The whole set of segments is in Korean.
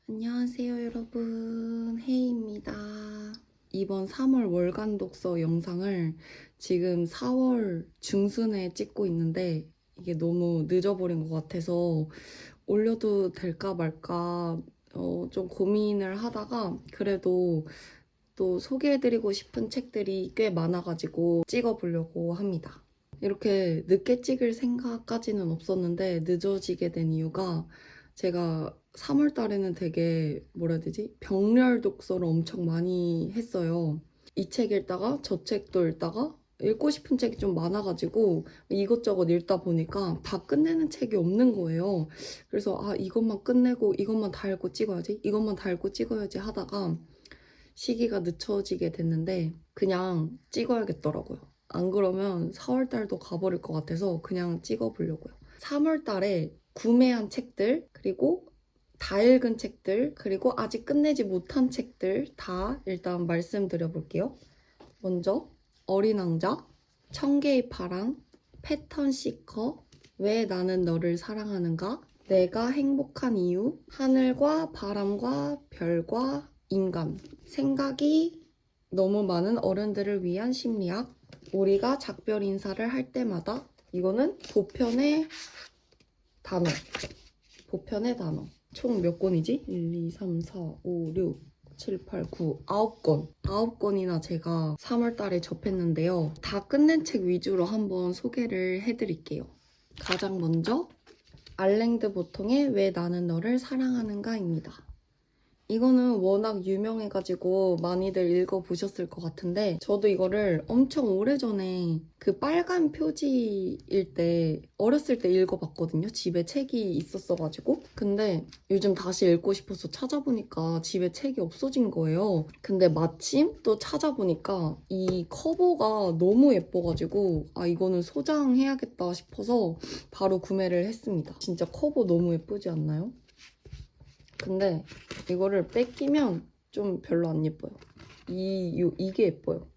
안녕하세요 여러분, 헤이입니다. 이번 3월 월간 독서 영상을 지금 4월 중순에 찍고 있는데 이게 너무 늦어버린 것 같아서 올려도 될까 말까 좀 고민을 하다가 그래도 또 소개해드리고 싶은 책들이 꽤 많아가지고 찍어보려고 합니다. 이렇게 늦게 찍을 생각까지는 없었는데 늦어지게 된 이유가 제가 3월 달에는 되게 뭐라 해야 되지? 병렬 독서를 엄청 많이 했어요. 이 책 읽다가 저 책도 읽다가 읽고 싶은 책이 좀 많아가지고 이것저것 읽다 보니까 다 끝내는 책이 없는 거예요. 그래서 이것만 끝내고 이것만 다 읽고 찍어야지 이것만 다 읽고 찍어야지 하다가 시기가 늦춰지게 됐는데 그냥 찍어야겠더라고요. 안 그러면 4월 달도 가버릴 것 같아서 그냥 찍어보려고요. 3월 달에 구매한 책들, 그리고 다 읽은 책들, 그리고 아직 끝내지 못한 책들 다 일단 말씀드려 볼게요. 먼저 어린 왕자, 청개의 파랑, 패턴 시커, 왜 나는 너를 사랑하는가, 내가 행복한 이유, 하늘과 바람과 별과 인간, 생각이 너무 많은 어른들을 위한 심리학, 우리가 작별 인사를 할 때마다, 이거는 보편의 단어. 총 몇 권이지? 1, 2, 3, 4, 5, 6, 7, 8, 9, 9권. 9권이나 제가 3월 달에 접했는데요. 다 끝낸 책 위주로 한번 소개를 해드릴게요. 가장 먼저 알랭드 보통의 왜 나는 너를 사랑하는가입니다. 이거는 워낙 유명해가지고 많이들 읽어보셨을 것 같은데 저도 이거를 엄청 오래전에 그 빨간 표지일 때 어렸을 때 읽어봤거든요. 집에 책이 있었어가지고. 근데 요즘 다시 읽고 싶어서 찾아보니까 집에 책이 없어진 거예요. 근데 마침 또 찾아보니까 이 커버가 너무 예뻐가지고 이거는 소장해야겠다 싶어서 바로 구매를 했습니다. 진짜 커버 너무 예쁘지 않나요? 근데 이거를 뺏기면 좀 별로 안 예뻐요. 이게 예뻐요.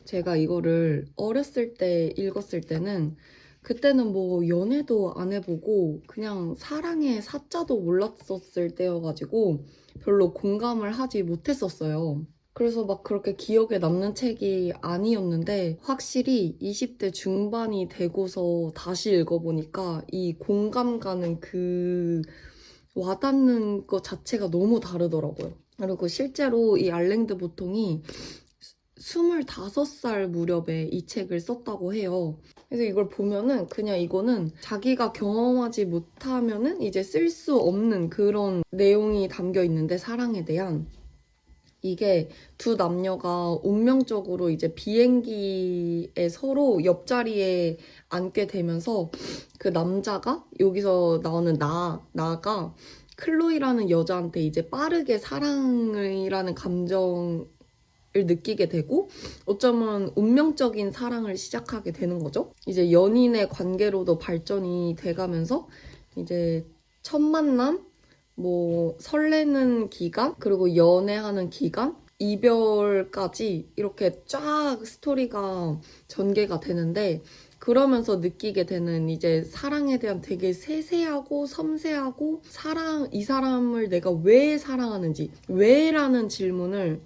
제가 이거를 어렸을 때 읽었을 때는 그때는 뭐 연애도 안 해보고 그냥 사랑의 사자도 몰랐었을 때여가지고 별로 공감을 하지 못했었어요. 그래서 막 그렇게 기억에 남는 책이 아니었는데 확실히 20대 중반이 되고서 다시 읽어보니까 이 공감 가는 그 와닿는 것 자체가 너무 다르더라고요. 그리고 실제로 이 알랭드 보통이 25살 무렵에 이 책을 썼다고 해요. 그래서 이걸 보면은 그냥 이거는 자기가 경험하지 못하면은 이제 쓸 수 없는 그런 내용이 담겨 있는데 사랑에 대한 이게 두 남녀가 운명적으로 이제 비행기에 서로 옆자리에 앉게 되면서 그 남자가 여기서 나오는 나가 클로이라는 여자한테 이제 빠르게 사랑이라는 감정을 느끼게 되고 어쩌면 운명적인 사랑을 시작하게 되는 거죠. 이제 연인의 관계로도 발전이 돼가면서 이제 첫 만남, 뭐 설레는 기간, 그리고 연애하는 기간, 이별까지 이렇게 쫙 스토리가 전개가 되는데 그러면서 느끼게 되는 이제 사랑에 대한 되게 세세하고 섬세하고 이 사람을 내가 왜 사랑하는지, 왜라는 질문을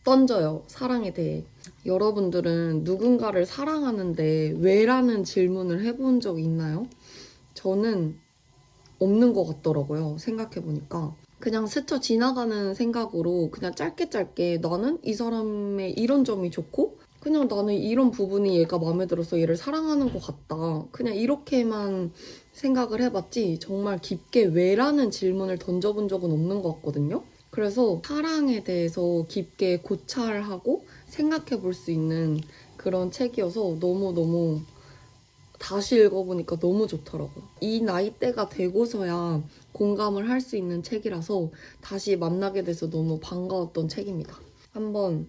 던져요. 사랑에 대해. 여러분들은 누군가를 사랑하는데 왜라는 질문을 해본 적 있나요? 저는 없는 것 같더라고요. 생각해보니까. 그냥 스쳐 지나가는 생각으로 그냥 짧게 나는 이 사람의 이런 점이 좋고 그냥 나는 이런 부분이 얘가 마음에 들어서 얘를 사랑하는 것 같다. 그냥 이렇게만 생각을 해봤지 정말 깊게 왜라는 질문을 던져본 적은 없는 것 같거든요. 그래서 사랑에 대해서 깊게 고찰하고 생각해 볼 수 있는 그런 책이어서 너무너무 다시 읽어보니까 너무 좋더라고요. 이 나이대가 되고서야 공감을 할 수 있는 책이라서 다시 만나게 돼서 너무 반가웠던 책입니다. 한번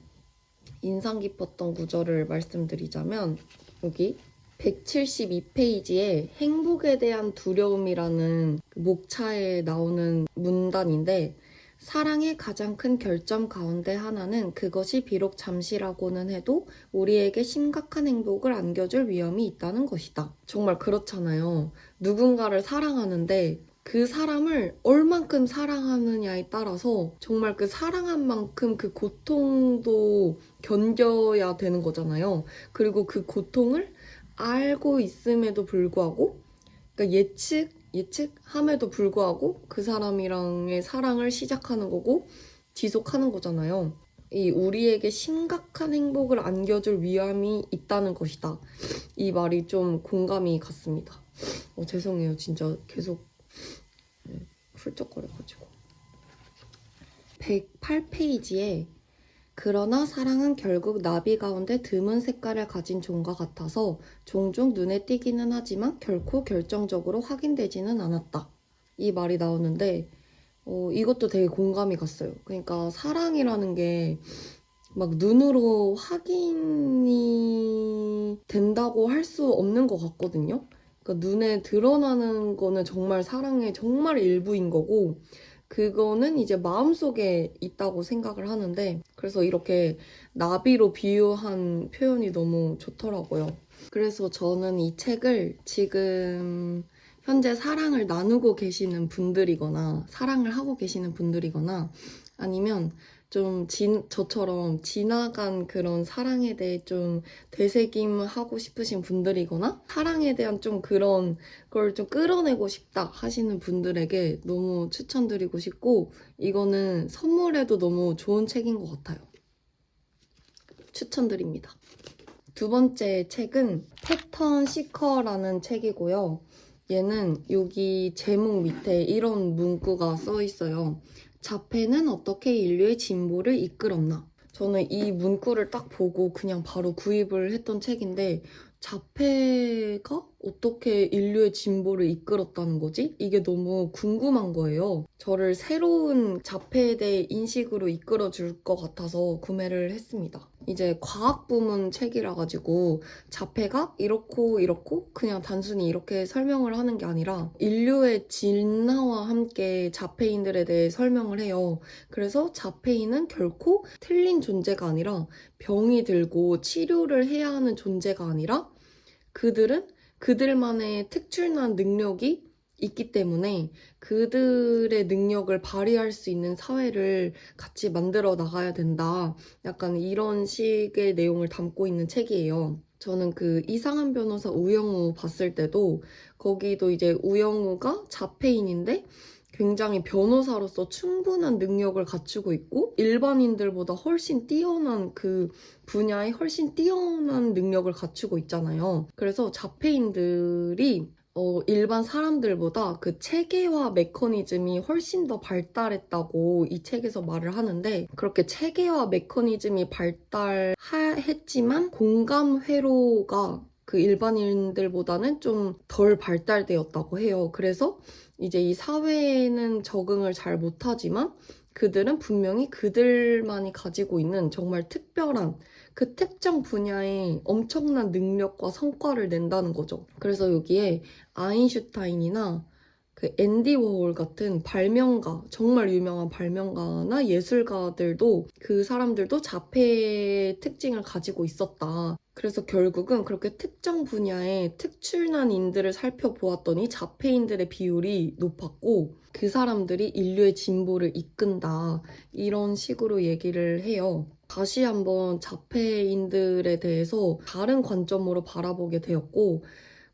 인상 깊었던 구절을 말씀드리자면 여기 172페이지에 행복에 대한 두려움이라는 목차에 나오는 문단인데 사랑의 가장 큰 결점 가운데 하나는 그것이 비록 잠시라고는 해도 우리에게 심각한 행복을 안겨줄 위험이 있다는 것이다. 정말 그렇잖아요. 누군가를 사랑하는데 그 사람을 얼만큼 사랑하느냐에 따라서 정말 그 사랑한 만큼 그 고통도 견뎌야 되는 거잖아요. 그리고 그 고통을 알고 있음에도 불구하고, 그러니까 예측함에도 불구하고 그 사람이랑의 사랑을 시작하는 거고 지속하는 거잖아요. 이 우리에게 심각한 행복을 안겨줄 위험이 있다는 것이다. 이 말이 좀 공감이 갔습니다. 죄송해요. 진짜 계속 훌쩍거려가지고. 108페이지에 그러나 사랑은 결국 나비 가운데 드문 색깔을 가진 종과 같아서 종종 눈에 띄기는 하지만 결코 결정적으로 확인되지는 않았다. 이 말이 나오는데 이것도 되게 공감이 갔어요. 그러니까 사랑이라는 게 막 눈으로 확인이 된다고 할 수 없는 것 같거든요. 그러니까 눈에 드러나는 거는 정말 사랑의 정말 일부인 거고 그거는 이제 마음속에 있다고 생각을 하는데 그래서 이렇게 나비로 비유한 표현이 너무 좋더라고요. 그래서 저는 이 책을 지금 현재 사랑을 나누고 계시는 분들이거나 사랑을 하고 계시는 분들이거나 아니면 좀 저처럼 지나간 그런 사랑에 대해 좀 되새김하고 싶으신 분들이거나 사랑에 대한 좀 그런 걸 좀 끌어내고 싶다 하시는 분들에게 너무 추천드리고 싶고 이거는 선물에도 너무 좋은 책인 것 같아요. 추천드립니다. 두 번째 책은 패턴 시커라는 책이고요. 얘는 여기 제목 밑에 이런 문구가 써 있어요. 자폐는 어떻게 인류의 진보를 이끌었나? 저는 이 문구를 딱 보고 그냥 바로 구입을 했던 책인데 자폐가 어떻게 인류의 진보를 이끌었다는 거지? 이게 너무 궁금한 거예요. 저를 새로운 자폐에 대해 인식으로 이끌어줄 것 같아서 구매를 했습니다. 이제 과학 부문 책이라 가지고 자폐가 이렇고 그냥 단순히 이렇게 설명을 하는 게 아니라 인류의 진화와 함께 자폐인들에 대해 설명을 해요. 그래서 자폐인은 결코 틀린 존재가 아니라 병이 들고 치료를 해야 하는 존재가 아니라 그들은 그들만의 특출난 능력이 있기 때문에 그들의 능력을 발휘할 수 있는 사회를 같이 만들어 나가야 된다. 약간 이런 식의 내용을 담고 있는 책이에요. 저는 그 이상한 변호사 우영우 봤을 때도 거기도 이제 우영우가 자폐인인데 굉장히 변호사로서 충분한 능력을 갖추고 있고 일반인들보다 훨씬 뛰어난 그 분야에 훨씬 뛰어난 능력을 갖추고 있잖아요. 그래서 자폐인들이 일반 사람들보다 그 체계화 메커니즘이 훨씬 더 발달했다고 이 책에서 말을 하는데 그렇게 체계화 메커니즘이 발달했지만 공감 회로가 그 일반인들보다는 좀 덜 발달되었다고 해요. 그래서 이제 이 사회에는 적응을 잘 못하지만 그들은 분명히 그들만이 가지고 있는 정말 특별한 그 특정 분야의 엄청난 능력과 성과를 낸다는 거죠. 그래서 여기에 아인슈타인이나 그 앤디 워홀 같은 발명가, 정말 유명한 발명가나 예술가들도 그 사람들도 자폐의 특징을 가지고 있었다. 그래서 결국은 그렇게 특정 분야의 특출난 인들을 살펴보았더니 자폐인들의 비율이 높았고 그 사람들이 인류의 진보를 이끈다. 이런 식으로 얘기를 해요. 다시 한번 자폐인들에 대해서 다른 관점으로 바라보게 되었고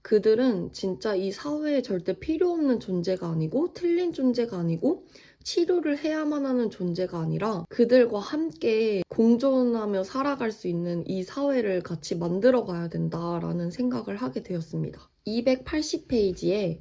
그들은 진짜 이 사회에 절대 필요 없는 존재가 아니고 틀린 존재가 아니고 치료를 해야만 하는 존재가 아니라 그들과 함께 공존하며 살아갈 수 있는 이 사회를 같이 만들어 가야 된다라는 생각을 하게 되었습니다. 280페이지에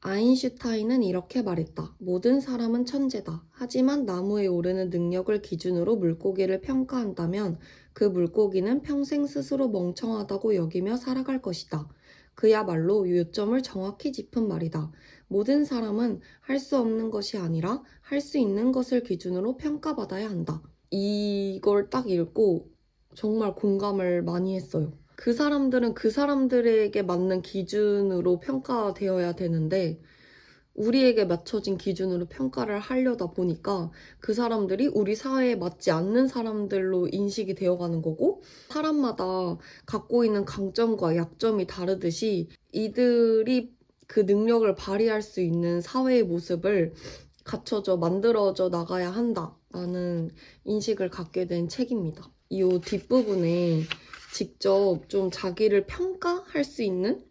아인슈타인은 이렇게 말했다. 모든 사람은 천재다. 하지만 나무에 오르는 능력을 기준으로 물고기를 평가한다면 그 물고기는 평생 스스로 멍청하다고 여기며 살아갈 것이다. 그야말로 요점을 정확히 짚은 말이다. 모든 사람은 할 수 없는 것이 아니라 할 수 있는 것을 기준으로 평가받아야 한다. 이걸 딱 읽고 정말 공감을 많이 했어요. 그 사람들은 그 사람들에게 맞는 기준으로 평가되어야 되는데 우리에게 맞춰진 기준으로 평가를 하려다 보니까 그 사람들이 우리 사회에 맞지 않는 사람들로 인식이 되어가는 거고 사람마다 갖고 있는 강점과 약점이 다르듯이 이들이 그 능력을 발휘할 수 있는 사회의 모습을 만들어져 나가야 한다라는 인식을 갖게 된 책입니다. 이 뒷부분에 직접 좀 자기를 평가할 수 있는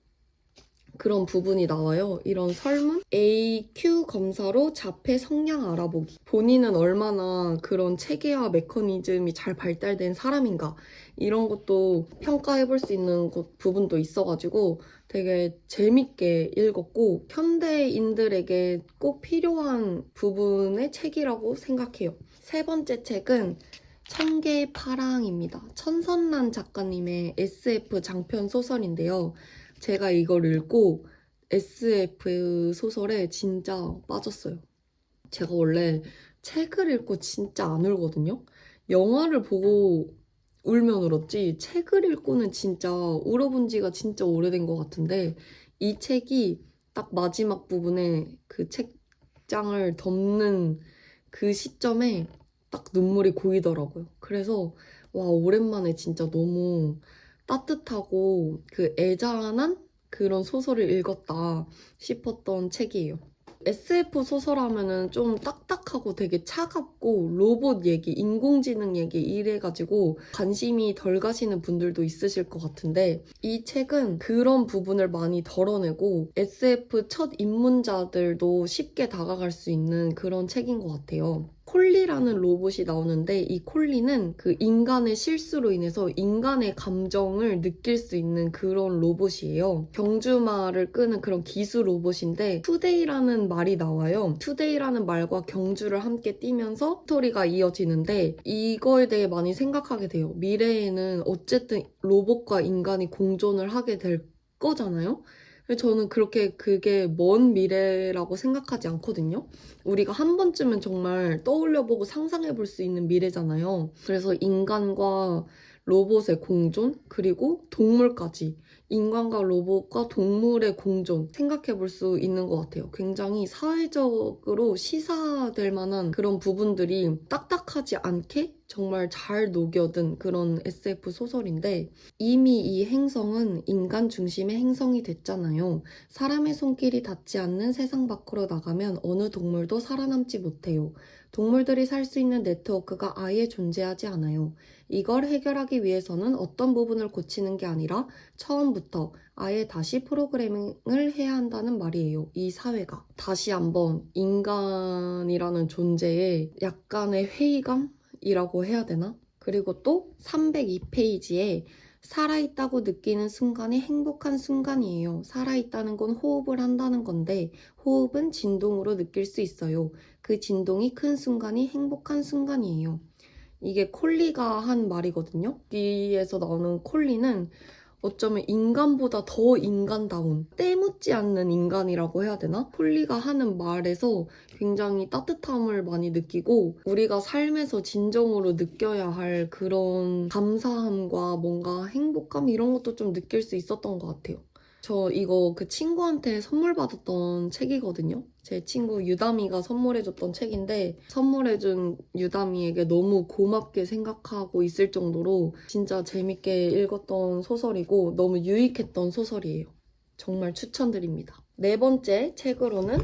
그런 부분이 나와요. 이런 설문? AQ 검사로 자폐 성향 알아보기. 본인은 얼마나 그런 체계와 메커니즘이 잘 발달된 사람인가. 이런 것도 평가해볼 수 있는 부분도 있어가지고 되게 재밌게 읽었고 현대인들에게 꼭 필요한 부분의 책이라고 생각해요. 세 번째 책은 청개의 파랑입니다. 천선란 작가님의 SF 장편 소설인데요. 제가 이걸 읽고 SF 소설에 진짜 빠졌어요. 제가 원래 책을 읽고 진짜 안 울거든요. 영화를 보고 울면 울었지 책을 읽고는 진짜 울어본 지가 진짜 오래된 것 같은데 이 책이 딱 마지막 부분에 그 책장을 덮는 그 시점에 딱 눈물이 고이더라고요. 그래서 와 오랜만에 진짜 너무 따뜻하고 그 애잔한 그런 소설을 읽었다 싶었던 책이에요. SF 소설 하면은 좀 딱딱하고 되게 차갑고 로봇 얘기, 인공지능 얘기 이래가지고 관심이 덜 가시는 분들도 있으실 것 같은데 이 책은 그런 부분을 많이 덜어내고 SF 첫 입문자들도 쉽게 다가갈 수 있는 그런 책인 것 같아요. 콜리라는 로봇이 나오는데 이 콜리는 그 인간의 실수로 인해서 인간의 감정을 느낄 수 있는 그런 로봇이에요. 경주마를 끄는 그런 기수 로봇인데 투데이라는 말이 나와요. 투데이라는 말과 경주를 함께 띄면서 스토리가 이어지는데 이거에 대해 많이 생각하게 돼요. 미래에는 어쨌든 로봇과 인간이 공존을 하게 될 거잖아요. 저는 그게 먼 미래라고 생각하지 않거든요. 우리가 한 번쯤은 정말 떠올려보고 상상해볼 수 있는 미래잖아요. 그래서 인간과 로봇의 공존, 그리고 동물까지. 인간과 로봇과 동물의 공존 생각해볼 수 있는 것 같아요. 굉장히 사회적으로 시사될 만한 그런 부분들이 딱딱하지 않게 정말 잘 녹여든 그런 SF 소설인데 이미 이 행성은 인간 중심의 행성이 됐잖아요. 사람의 손길이 닿지 않는 세상 밖으로 나가면 어느 동물도 살아남지 못해요. 동물들이 살 수 있는 네트워크가 아예 존재하지 않아요. 이걸 해결하기 위해서는 어떤 부분을 고치는 게 아니라 처음부터 아예 다시 프로그래밍을 해야 한다는 말이에요. 이 사회가. 다시 한번 인간이라는 존재에 약간의 회의감이라고 해야 되나? 그리고 또 302페이지에 살아있다고 느끼는 순간이 행복한 순간이에요. 살아있다는 건 호흡을 한다는 건데 호흡은 진동으로 느낄 수 있어요. 그 진동이 큰 순간이 행복한 순간이에요. 이게 콜리가 한 말이거든요. 여기에서 나오는 콜리는 어쩌면 인간보다 더 인간다운, 때묻지 않는 인간이라고 해야 되나? 콜리가 하는 말에서 굉장히 따뜻함을 많이 느끼고 우리가 삶에서 진정으로 느껴야 할 그런 감사함과 뭔가 행복감 이런 것도 좀 느낄 수 있었던 것 같아요. 저 이거 그 친구한테 선물 받았던 책이거든요. 제 친구 유다미가 선물해줬던 책인데 선물해준 유다미에게 너무 고맙게 생각하고 있을 정도로 진짜 재밌게 읽었던 소설이고 너무 유익했던 소설이에요. 정말 추천드립니다. 네 번째 책으로는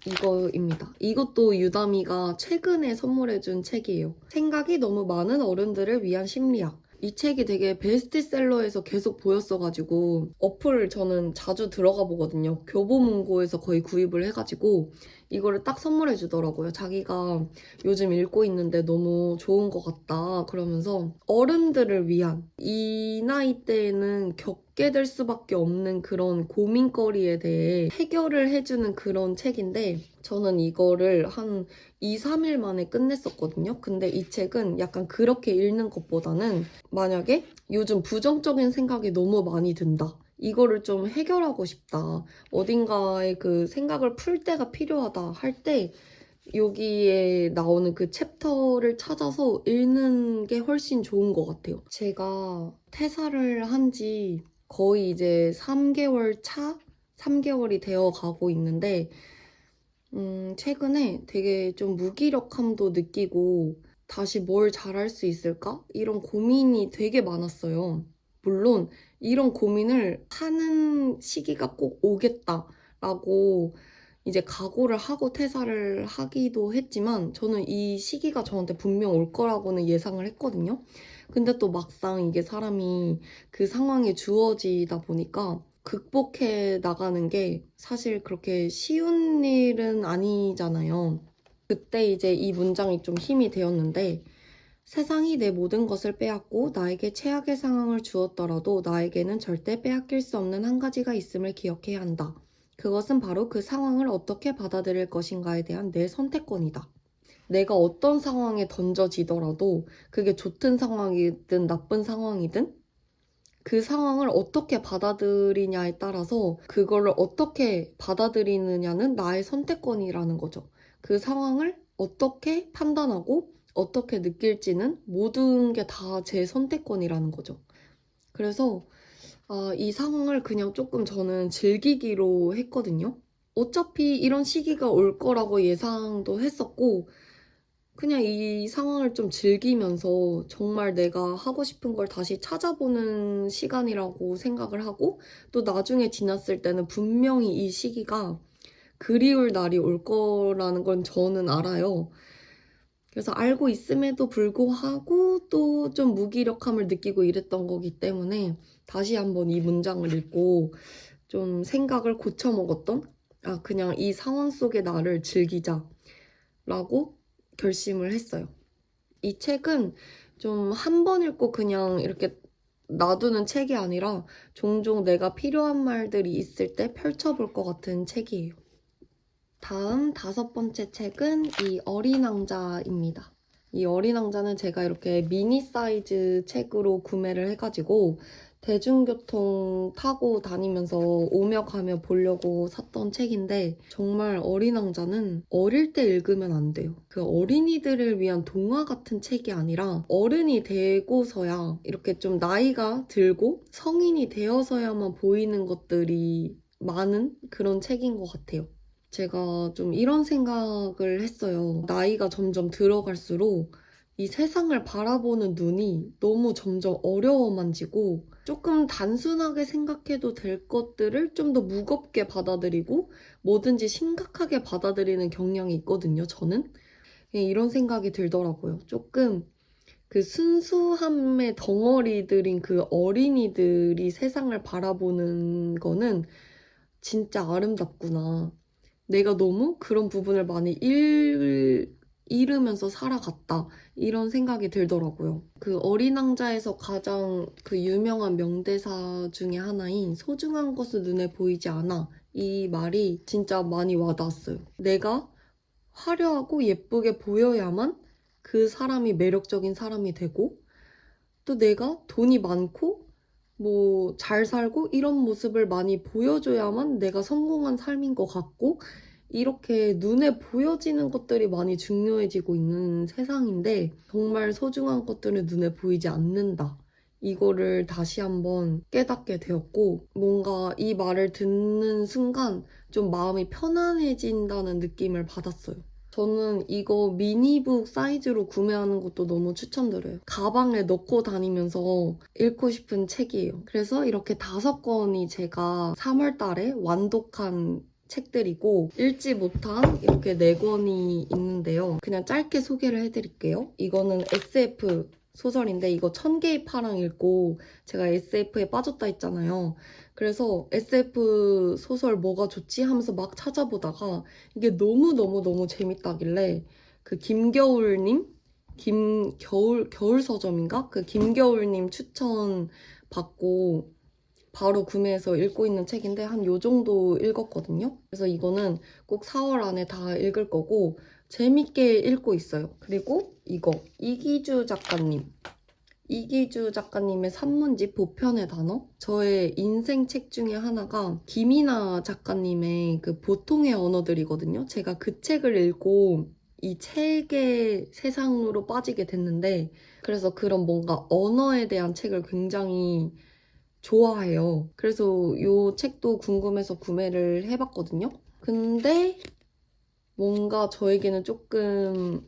이거입니다. 이것도 유다미가 최근에 선물해준 책이에요. 생각이 너무 많은 어른들을 위한 심리학. 이 책이 되게 베스트셀러에서 계속 보였어가지고 어플을 저는 자주 들어가 보거든요. 교보문고에서 거의 구입을 해가지고 이거를 딱 선물해 주더라고요. 자기가 요즘 읽고 있는데 너무 좋은 것 같다 그러면서 어른들을 위한 이 나이 때에는 겪게 될 수밖에 없는 그런 고민거리에 대해 해결을 해주는 그런 책인데 저는 이거를 한 2, 3일 만에 끝냈었거든요. 근데 이 책은 약간 그렇게 읽는 것보다는 만약에 요즘 부정적인 생각이 너무 많이 든다. 이거를 좀 해결하고 싶다. 어딘가에 그 생각을 풀 때가 필요하다 할 때 여기에 나오는 그 챕터를 찾아서 읽는 게 훨씬 좋은 것 같아요. 제가 퇴사를 한 지 거의 이제 3개월 차? 3개월이 되어 가고 있는데 최근에 되게 좀 무기력함도 느끼고 다시 뭘 잘할 수 있을까? 이런 고민이 되게 많았어요. 물론 이런 고민을 하는 시기가 꼭 오겠다 라고 이제 각오를 하고 퇴사를 하기도 했지만 저는 이 시기가 저한테 분명 올 거라고는 예상을 했거든요. 근데 또 막상 이게 사람이 그 상황에 주어지다 보니까 극복해 나가는 게 사실 그렇게 쉬운 일은 아니잖아요. 그때 이제 이 문장이 좀 힘이 되었는데 세상이 내 모든 것을 빼앗고 나에게 최악의 상황을 주었더라도 나에게는 절대 빼앗길 수 없는 한 가지가 있음을 기억해야 한다. 그것은 바로 그 상황을 어떻게 받아들일 것인가에 대한 내 선택권이다. 내가 어떤 상황에 던져지더라도 그게 좋든 상황이든 나쁜 상황이든 그 상황을 어떻게 받아들이냐에 따라서 그거를 어떻게 받아들이느냐는 나의 선택권이라는 거죠. 그 상황을 어떻게 판단하고 어떻게 느낄지는 모든 게 다 제 선택권이라는 거죠. 그래서 이 상황을 그냥 조금 저는 즐기기로 했거든요. 어차피 이런 시기가 올 거라고 예상도 했었고 그냥 이 상황을 좀 즐기면서 정말 내가 하고 싶은 걸 다시 찾아보는 시간이라고 생각을 하고 또 나중에 지났을 때는 분명히 이 시기가 그리울 날이 올 거라는 건 저는 알아요. 그래서 알고 있음에도 불구하고 또 좀 무기력함을 느끼고 이랬던 거기 때문에 다시 한번 이 문장을 읽고 좀 생각을 고쳐먹었던 그냥 이 상황 속의 나를 즐기자라고 결심을 했어요. 이 책은 좀 한 번 읽고 그냥 이렇게 놔두는 책이 아니라 종종 내가 필요한 말들이 있을 때 펼쳐볼 것 같은 책이에요. 다음 5번째 책은 이 어린 왕자입니다. 이 어린 왕자는 제가 이렇게 미니 사이즈 책으로 구매를 해가지고 대중교통 타고 다니면서 오며 가며 보려고 샀던 책인데 정말 어린 왕자는 어릴 때 읽으면 안 돼요. 그 어린이들을 위한 동화 같은 책이 아니라 어른이 되고서야 이렇게 좀 나이가 들고 성인이 되어서야만 보이는 것들이 많은 그런 책인 것 같아요. 제가 좀 이런 생각을 했어요. 나이가 점점 들어갈수록 이 세상을 바라보는 눈이 너무 점점 어려워만지고 조금 단순하게 생각해도 될 것들을 좀 더 무겁게 받아들이고 뭐든지 심각하게 받아들이는 경향이 있거든요, 저는. 이런 생각이 들더라고요. 조금 그 순수함의 덩어리들인 그 어린이들이 세상을 바라보는 거는 진짜 아름답구나. 내가 너무 그런 부분을 많이 잃으면서 살아갔다. 이런 생각이 들더라고요. 그 어린 왕자에서 가장 그 유명한 명대사 중에 하나인 소중한 것은 눈에 보이지 않아. 이 말이 진짜 많이 와닿았어요. 내가 화려하고 예쁘게 보여야만 그 사람이 매력적인 사람이 되고 또 내가 돈이 많고 뭐 잘 살고 이런 모습을 많이 보여줘야만 내가 성공한 삶인 것 같고 이렇게 눈에 보여지는 것들이 많이 중요해지고 있는 세상인데 정말 소중한 것들은 눈에 보이지 않는다. 이거를 다시 한번 깨닫게 되었고 뭔가 이 말을 듣는 순간 좀 마음이 편안해진다는 느낌을 받았어요. 저는 이거 미니북 사이즈로 구매하는 것도 너무 추천드려요. 가방에 넣고 다니면서 읽고 싶은 책이에요. 그래서 이렇게 5권이 제가 3월 달에 완독한 책들이고 읽지 못한 이렇게 4권이 있는데요. 그냥 짧게 소개를 해드릴게요. 이거는 SF 소설인데 이거 1000개의 파랑 읽고 제가 SF에 빠졌다 했잖아요. 그래서 SF 소설 뭐가 좋지 하면서 막 찾아보다가 이게 너무너무너무 재밌다길래 그 김겨울님? 겨울 서점인가? 그 김겨울님 추천 받고 바로 구매해서 읽고 있는 책인데 한 요 정도 읽었거든요. 그래서 이거는 꼭 4월 안에 다 읽을 거고 재밌게 읽고 있어요. 그리고 이거 이기주 작가님의 산문집 보편의 단어? 저의 인생 책 중에 하나가 김이나 작가님의 그 보통의 언어들이거든요. 제가 그 책을 읽고 이 책의 세상으로 빠지게 됐는데 그래서 그런 뭔가 언어에 대한 책을 굉장히 좋아해요. 그래서 이 책도 궁금해서 구매를 해봤거든요. 근데 뭔가 저에게는 조금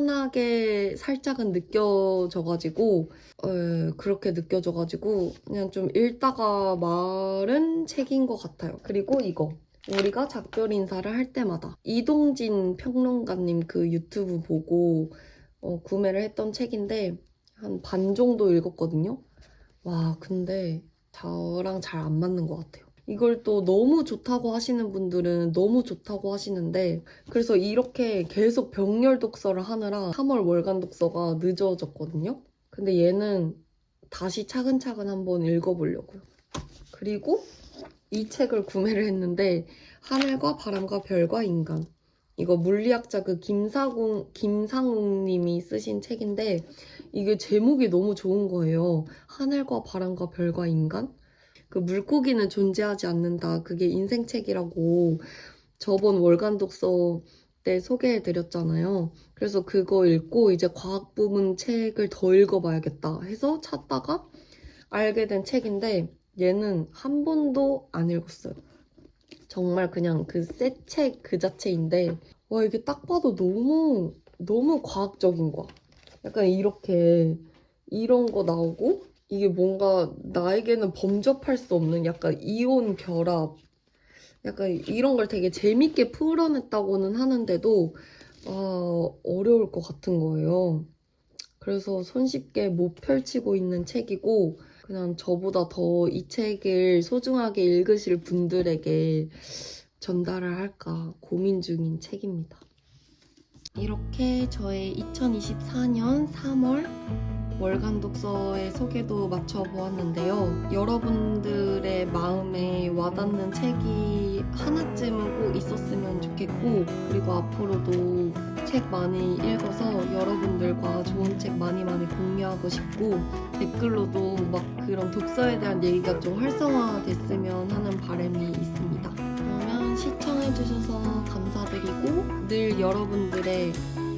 편하게 살짝은 느껴져가지고 그렇게 느껴져가지고 그냥 좀 읽다가 마른 책인 것 같아요. 그리고 이거 우리가 작별 인사를 할 때마다 이동진 평론가님 그 유튜브 보고 구매를 했던 책인데 한 반 정도 읽었거든요. 와 근데 저랑 잘 안 맞는 것 같아요. 이걸 또 너무 좋다고 하시는 분들은 너무 좋다고 하시는데 그래서 이렇게 계속 병렬 독서를 하느라 3월 월간 독서가 늦어졌거든요. 근데 얘는 다시 차근차근 한번 읽어보려고요. 그리고 이 책을 구매를 했는데 하늘과 바람과 별과 인간, 이거 물리학자 그 김상웅 님이 쓰신 책인데 이게 제목이 너무 좋은 거예요. 하늘과 바람과 별과 인간? 그 물고기는 존재하지 않는다. 그게 인생책이라고 저번 월간 독서 때 소개해드렸잖아요. 그래서 그거 읽고 이제 과학 부문 책을 더 읽어봐야겠다 해서 찾다가 알게 된 책인데 얘는 한 번도 안 읽었어요. 정말 그냥 그 새 책 그 자체인데 와 이게 딱 봐도 너무 과학적인 거야. 약간 이렇게 이런 거 나오고 이게 뭔가 나에게는 범접할 수 없는 약간 이온 결합 약간 이런 걸 되게 재밌게 풀어냈다고는 하는데도 어려울 것 같은 거예요. 그래서 손쉽게 못 펼치고 있는 책이고 그냥 저보다 더 이 책을 소중하게 읽으실 분들에게 전달을 할까 고민 중인 책입니다. 이렇게 저의 2024년 3월 월간 독서의 소개도 마쳐보았는데요. 여러분들의 마음에 와닿는 책이 하나쯤은 꼭 있었으면 좋겠고 그리고 앞으로도 책 많이 읽어서 여러분들과 좋은 책 많이 공유하고 싶고 댓글로도 막 그런 독서에 대한 얘기가 좀 활성화됐으면 하는 바람이 있습니다. 그러면 시청해주셔서 감사드리고 늘 여러분들의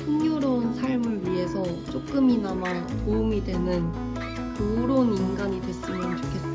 풍요로운 삶을 위해서 조금이나마 도움이 되는 그런 인간이 됐으면 좋겠어요.